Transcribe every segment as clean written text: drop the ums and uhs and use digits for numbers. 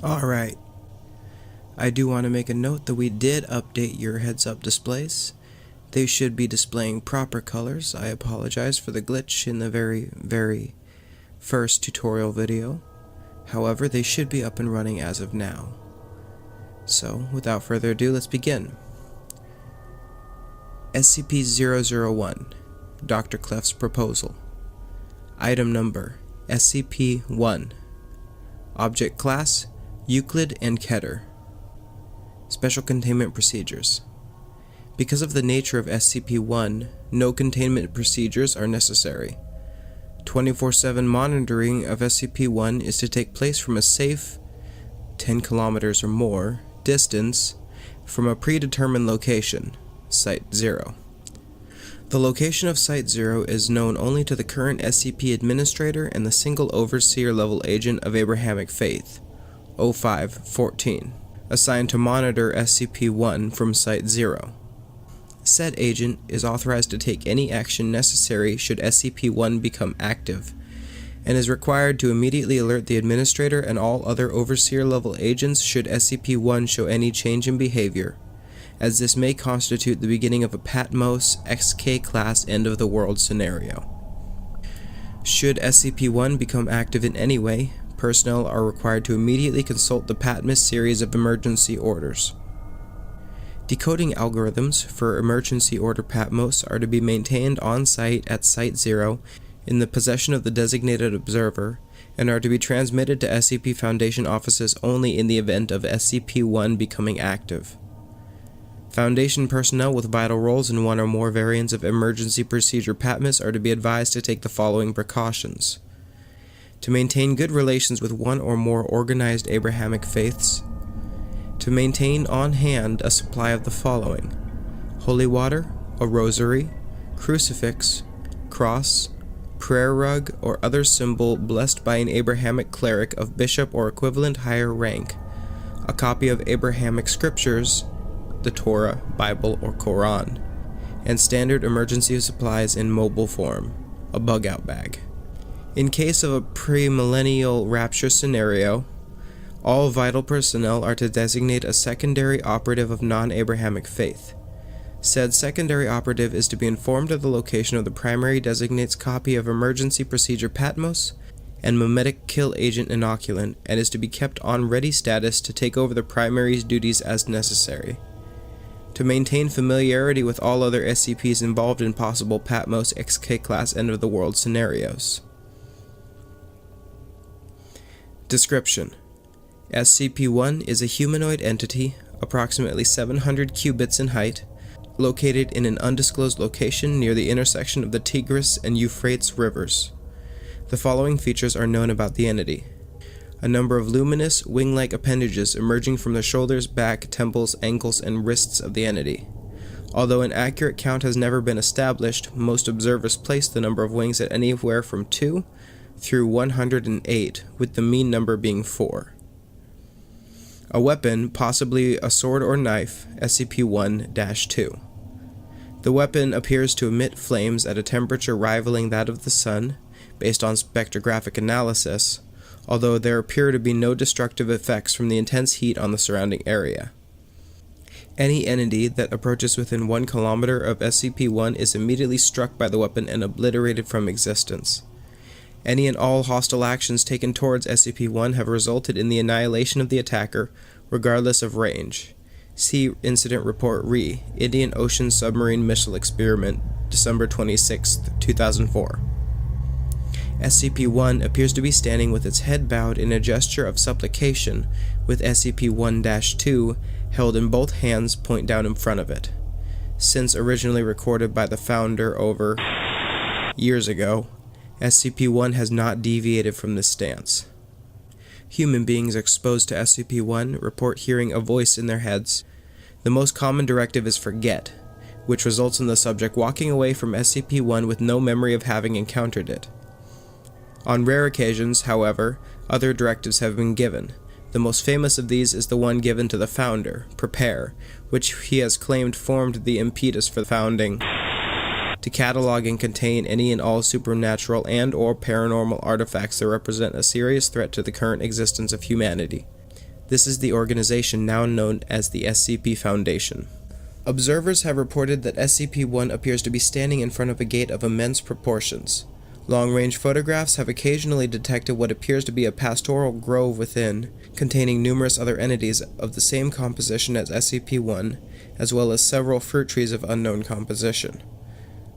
Alright, I do want to make a note that we did update your heads-up displays. They should be displaying proper colors. I apologize for the glitch in the very first tutorial video. However, they should be up and running as of now. So, without further ado, let's begin. SCP-001, Dr. Clef's Proposal. Item number, SCP-1. Object Class, Euclid and Keter. Special Containment Procedures. Because of the nature of SCP-1, no containment procedures are necessary. 24/7 monitoring of SCP-1 is to take place from a safe 10 kilometers or more distance from a predetermined location, Site 0. The location of Site 0 is known only to the current SCP Administrator and the single Overseer level agent of Abrahamic Faith, 05-14, assigned to monitor SCP-1 from Site 0. Said agent is authorized to take any action necessary should SCP-1 become active, and is required to immediately alert the Administrator and all other Overseer-level agents should SCP-1 show any change in behavior, as this may constitute the beginning of a Patmos XK-class end-of-the-world scenario. Should SCP-1 become active in any way, personnel are required to immediately consult the Patmos series of emergency orders. Decoding algorithms for emergency order Patmos are to be maintained on-site at Site 0 in the possession of the designated observer, and are to be transmitted to SCP Foundation offices only in the event of SCP-1 becoming active. Foundation personnel with vital roles in one or more variants of emergency procedure Patmos are to be advised to take the following precautions. To maintain good relations with one or more organized Abrahamic faiths. To maintain on hand a supply of the following: holy water, a rosary, crucifix, cross, prayer rug, or other symbol blessed by an Abrahamic cleric of bishop or equivalent higher rank, a copy of Abrahamic scriptures, the Torah, Bible, or Quran, and standard emergency supplies in mobile form, a bug-out bag. In case of a premillennial rapture scenario, all vital personnel are to designate a secondary operative of non-Abrahamic faith. Said secondary operative is to be informed of the location of the primary designate's copy of emergency procedure Patmos and mimetic kill agent inoculant, and is to be kept on ready status to take over the primary's duties as necessary. To maintain familiarity with all other SCPs involved in possible Patmos XK-class end-of-the-world scenarios. Description: SCP-1 is a humanoid entity, approximately 700 cubits in height, located in an undisclosed location near the intersection of the Tigris and Euphrates rivers. The following features are known about the entity: a number of luminous, wing-like appendages emerging from the shoulders, back, temples, ankles, and wrists of the entity. Although an accurate count has never been established, most observers place the number of wings at anywhere from 2 through 108, with the mean number being 4. A weapon, possibly a sword or knife, SCP-1-2. The weapon appears to emit flames at a temperature rivaling that of the sun, based on spectrographic analysis, although there appear to be no destructive effects from the intense heat on the surrounding area. Any entity that approaches within 1 kilometer of SCP-1 is immediately struck by the weapon and obliterated from existence. Any and all hostile actions taken towards SCP-1 have resulted in the annihilation of the attacker, regardless of range. See Incident Report Re, Indian Ocean Submarine Missile Experiment, December 26, 2004. SCP-1 appears to be standing with its head bowed in a gesture of supplication, with SCP-1-2 held in both hands point down in front of it. Since originally recorded by the founder over years ago, SCP-1 has not deviated from this stance. Human beings exposed to SCP-1 report hearing a voice in their heads. The most common directive is forget, which results in the subject walking away from SCP-1 with no memory of having encountered it. On rare occasions, however, other directives have been given. The most famous of these is the one given to the founder, Prepare, which he has claimed formed the impetus for the founding, to catalog and contain any and all supernatural and/or paranormal artifacts that represent a serious threat to the current existence of humanity. This is the organization now known as the SCP Foundation. Observers have reported that SCP-1 appears to be standing in front of a gate of immense proportions. Long-range photographs have occasionally detected what appears to be a pastoral grove within, containing numerous other entities of the same composition as SCP-1, as well as several fruit trees of unknown composition.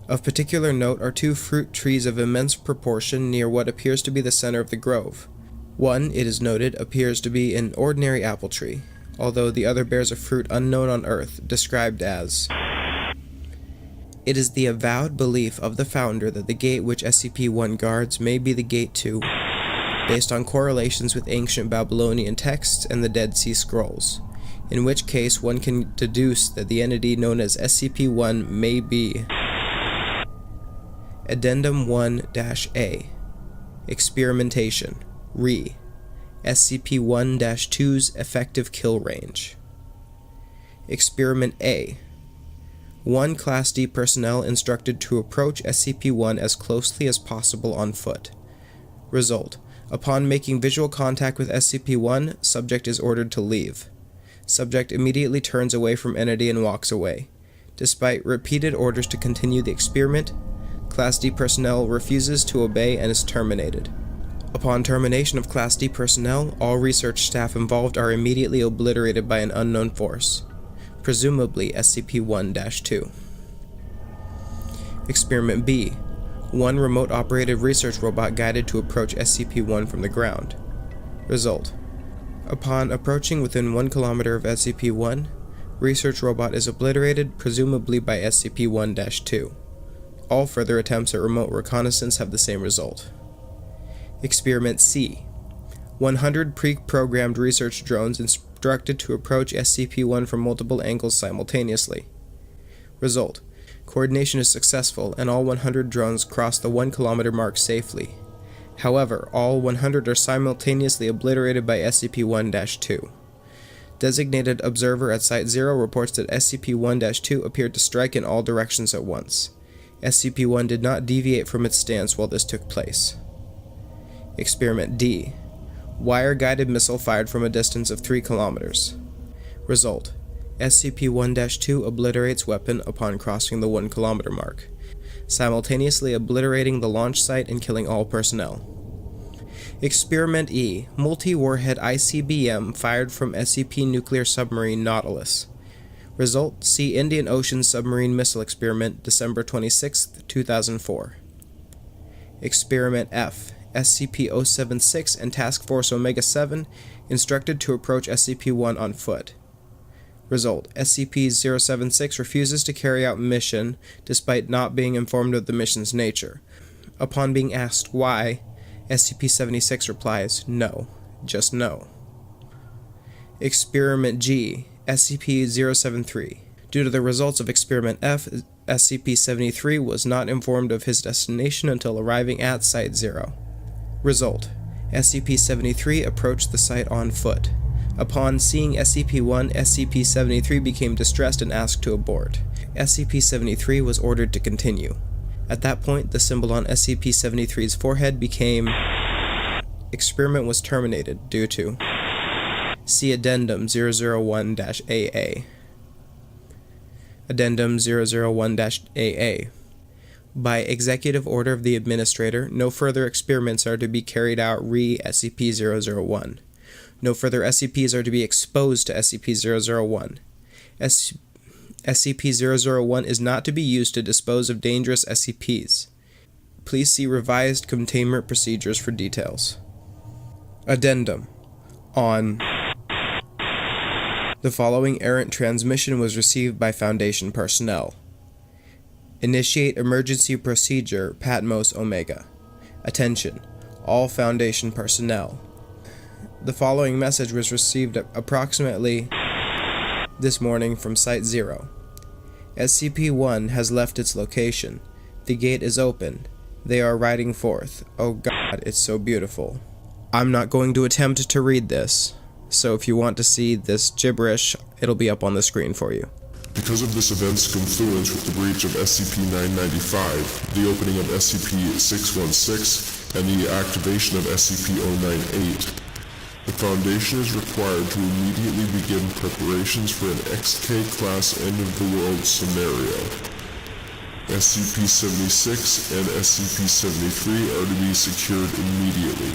Of particular note are two fruit trees of immense proportion near what appears to be the center of the grove. One, it is noted, appears to be an ordinary apple tree, although the other bears a fruit unknown on Earth, described as: it is the avowed belief of the founder that the gate which SCP-1 guards may be the gate to, based on correlations with ancient Babylonian texts and the Dead Sea Scrolls, in which case one can deduce that the entity known as SCP-1 may be Addendum 1-A Experimentation Re SCP-1-2's Effective Kill Range. Experiment A. 1 Class D personnel instructed to approach SCP-1 as closely as possible on foot. Result: upon making visual contact with SCP-1, subject is ordered to leave. Subject immediately turns away from entity and walks away. Despite repeated orders to continue the experiment, Class D personnel refuses to obey and is terminated. Upon termination of Class D personnel, all research staff involved are immediately obliterated by an unknown force, presumably SCP-1-2. Experiment B. 1 remote-operated research robot guided to approach SCP-1 from the ground. Result: upon approaching within 1 kilometer of SCP-1, research robot is obliterated, presumably by SCP-1-2. All further attempts at remote reconnaissance have the same result. Experiment C. 100 pre-programmed research drones instructed to approach SCP-1 from multiple angles simultaneously. Result: coordination is successful and all 100 drones cross the 1 kilometer mark safely. However, all 100 are simultaneously obliterated by SCP-1-2. Designated observer at Site 0 reports that SCP-1-2 appeared to strike in all directions at once. SCP-1 did not deviate from its stance while this took place. Experiment D. Wire-guided missile fired from a distance of 3 kilometers. Result: SCP-1-2 obliterates weapon upon crossing the 1 kilometer mark, simultaneously obliterating the launch site and killing all personnel. Experiment E. Multi-warhead ICBM fired from SCP nuclear submarine Nautilus. Result: see Indian Ocean Submarine Missile Experiment, December 26, 2004. Experiment F. SCP-076 and Task Force Omega-7 instructed to approach SCP-1 on foot. Result: SCP-076 refuses to carry out mission despite not being informed of the mission's nature. Upon being asked why, SCP-76 replies, "No, just no." Experiment G. SCP-073. Due to the results of Experiment F, SCP-73 was not informed of his destination until arriving at Site 0. Result: SCP-73 approached the site on foot. Upon seeing SCP-1, SCP-73 became distressed and asked to abort. SCP-73 was ordered to continue. At that point, the symbol on SCP-73's forehead became... Experiment was terminated due to... See Addendum 001-AA. Addendum 001-AA. By executive order of the Administrator, no further experiments are to be carried out re SCP-001. No further SCPs are to be exposed to SCP-001. SCP-001 is not to be used to dispose of dangerous SCPs. Please see revised containment procedures for details. Addendum. On... The following errant transmission was received by Foundation personnel. Initiate emergency procedure Patmos Omega. Attention, all Foundation personnel. The following message was received approximately this morning from Site 0. SCP-1 has left its location. The gate is open. They are riding forth. Oh God, it's so beautiful. I'm not going to attempt to read this, so if you want to see this gibberish, it'll be up on the screen for you. Because of this event's confluence with the breach of SCP-995, the opening of SCP-616, and the activation of SCP-098, The Foundation is required to immediately begin preparations for an XK-class end-of-the-world scenario. SCP-76 and SCP-73 are to be secured immediately.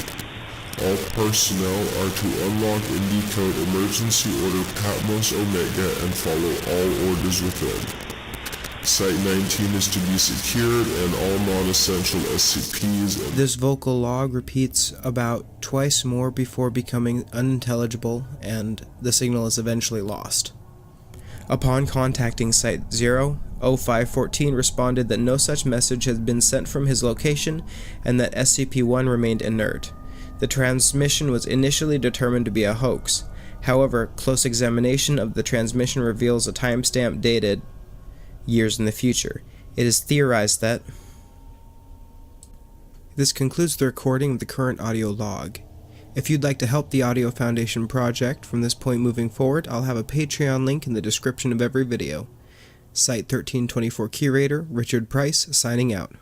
All personnel are to unlock and decode Emergency Order Patmos Omega and follow all orders within. Site-19 is to be secured and all non-essential SCPs... This vocal log repeats about twice more before becoming unintelligible, and the signal is eventually lost. Upon contacting Site-0, 0514 responded that no such message had been sent from his location and that SCP-1 remained inert. The transmission was initially determined to be a hoax. However, close examination of the transmission reveals a timestamp dated years in the future. It is theorized that... This concludes the recording of the current audio log. If you'd like to help the Audio Foundation project from this point moving forward, I'll have a Patreon link in the description of every video. Site-1324 Curator, Richard Price, signing out.